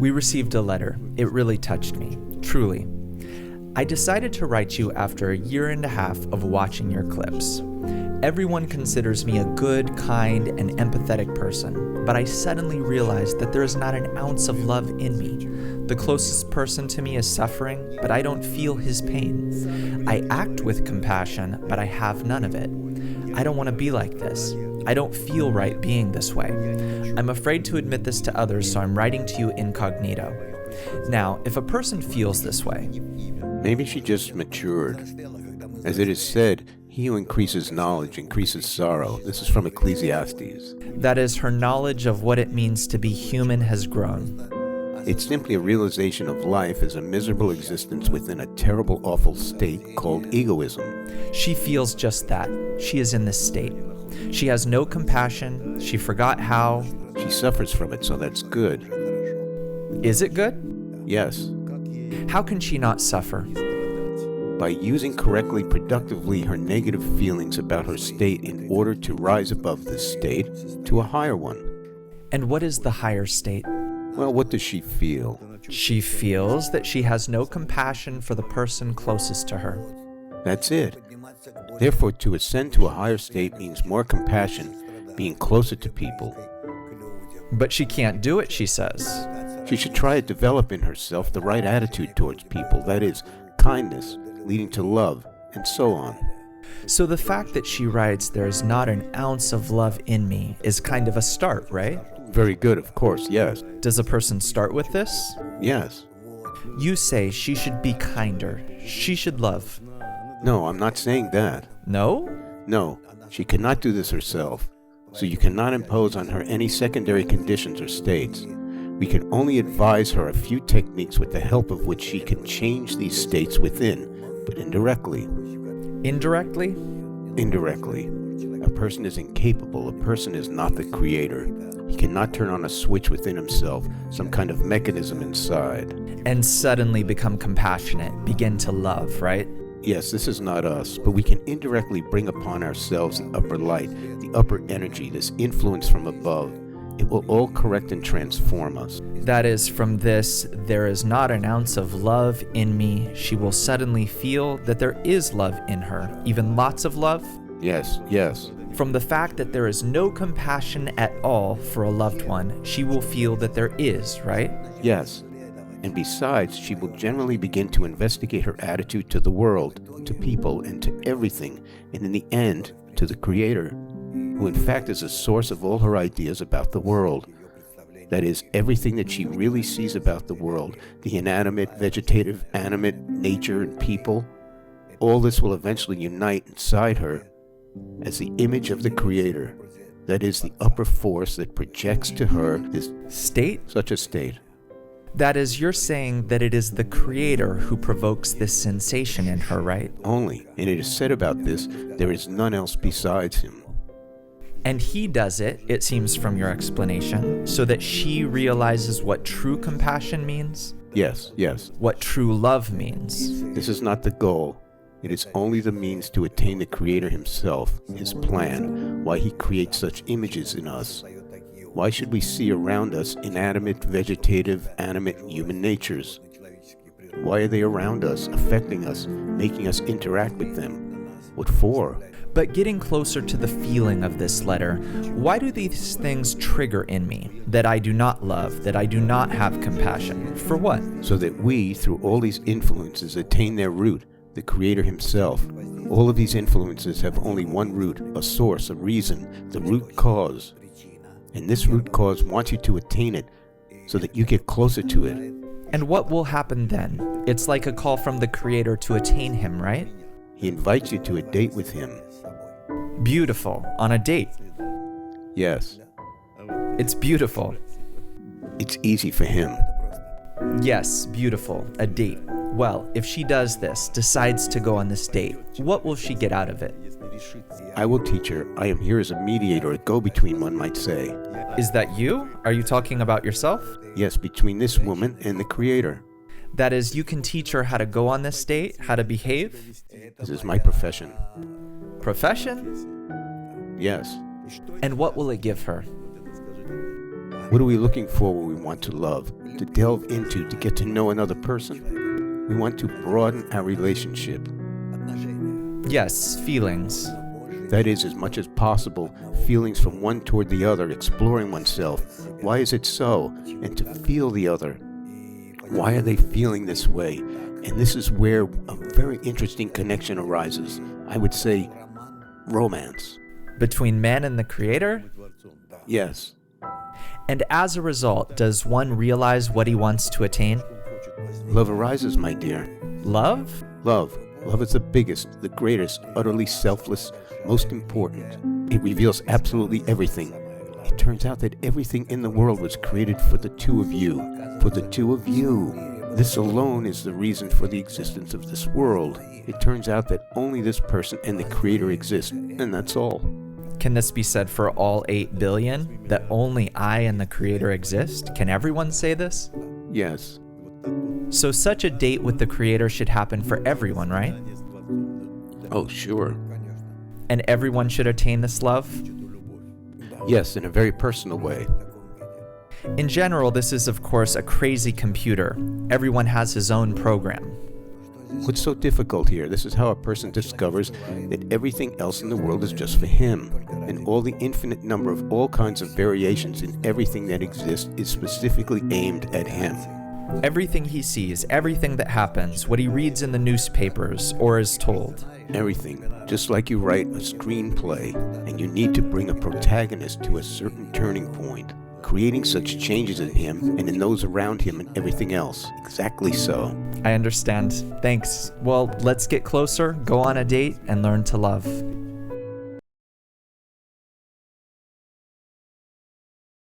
We received a letter. It really touched me, truly. I decided to write you after a year and a half of watching your clips. Everyone considers me a good, kind, and empathetic person, but I suddenly realized that there is not an ounce of love in me. The closest person to me is suffering, but I don't feel his pain. I act with compassion, but I have none of it. I don't want to be like this. I don't feel right being this way. I'm afraid to admit this to others, so I'm writing to you incognito. Now, if a person feels this way, maybe she just matured. As it is said, he who increases knowledge increases sorrow. This is from Ecclesiastes. That is, her knowledge of what it means to be human has grown. It's simply a realization of life as a miserable existence within a terrible, awful state called egoism. She feels just that. She is in this state. She has no compassion. She forgot how. She suffers from it, so that's good. Is it good? Yes. How can she not suffer? By using correctly, productively her negative feelings about her state in order to rise above this state to a higher one. And what is the higher state? Well, what does she feel? She feels that she has no compassion for the person closest to her. That's it. Therefore, to ascend to a higher state means more compassion, being closer to people. But she can't do it, she says. She should try to develop in herself the right attitude towards people, that is, kindness, leading to love, and so on. So the fact that she writes, "There is not an ounce of love in me," is kind of a start, right? Very good, of course, yes. Does a person start with this? Yes. You say she should be kinder. She should love. No, I'm not saying that. No? No, she cannot do this herself, so you cannot impose on her any secondary conditions or states. We can only advise her a few techniques with the help of which she can change these states within, but indirectly. Indirectly? Indirectly. A person is incapable. A person is not the creator. He cannot turn on a switch within himself, some kind of mechanism inside. And suddenly become compassionate, begin to love, right? Yes, this is not us, but we can indirectly bring upon ourselves the upper light, the upper energy, this influence from above. It will all correct and transform us. That is, from this, "There is not an ounce of love in me," she will suddenly feel that there is love in her, even lots of love. Yes, yes. From the fact that there is no compassion at all for a loved one, she will feel that there is, right? Yes. And besides, she will generally begin to investigate her attitude to the world, to people, and to everything, and in the end, to the Creator, who in fact is the source of all her ideas about the world. That is, everything that she really sees about the world, the inanimate, vegetative, animate, nature, and people, all this will eventually unite inside her as the image of the Creator. That is, the upper force that projects to her this state? Such a state. That is, you're saying that it is the Creator who provokes this sensation in her, right? Only, and it is said about this, there is none else besides him. And he does it, it seems from your explanation, so that she realizes what true compassion means? Yes, yes. What true love means? This is not the goal. It is only the means to attain the Creator himself, his plan, why he creates such images in us. Why should we see around us inanimate, vegetative, animate, human natures? Why are they around us, affecting us, making us interact with them? What for? But getting closer to the feeling of this letter, why do these things trigger in me? That I do not love, that I do not have compassion. For what? So that we, through all these influences, attain their root, the Creator himself. All of these influences have only one root, a source, a reason, the root cause. And this root cause wants you to attain it so that you get closer to it. And what will happen then? It's like a call from the Creator to attain him, right? He invites you to a date with him. Beautiful. On a date. Yes. It's beautiful. It's easy for him. Yes, beautiful. A date. Well, if she does this, decides to go on this date, what will she get out of it? I will teach her. I am here as a mediator, a go-between, one might say. Is that you? Are you talking about yourself? Yes, between this woman and the Creator. That is, you can teach her how to go on this date, how to behave? This is my profession. Profession? Yes. And what will it give her? What are we looking for when we want to love, to delve into, to get to know another person? We want to broaden our relationship. Yes, feelings. That is, as much as possible, feelings from one toward the other, exploring oneself. Why is it so? And to feel the other. Why are they feeling this way? And this is where a very interesting connection arises. I would say romance. Between man and the Creator? Yes. And as a result, does one realize what he wants to attain? Love arises, my dear. Love? Love. Love is the biggest, the greatest, utterly selfless, most important. It reveals absolutely everything. It turns out that everything in the world was created for the two of you. For the two of you. This alone is the reason for the existence of this world. It turns out that only this person and the Creator exist, and that's all. Can this be said for all 8 billion? That only I and the Creator exist? Can everyone say this? Yes. So such a date with the Creator should happen for everyone, right? Oh, sure. And everyone should attain this love? Yes, in a very personal way. In general, this is of course a crazy computer. Everyone has his own program. What's so difficult here? This is how a person discovers that everything else in the world is just for him, and all the infinite number of all kinds of variations in everything that exists is specifically aimed at him. Everything he sees, everything that happens, what he reads in the newspapers or is told. Everything. Just like you write a screenplay, and you need to bring a protagonist to a certain turning point, creating such changes in him and in those around him and everything else. Exactly so. I understand. Thanks. Well, let's get closer, go on a date, and learn to love.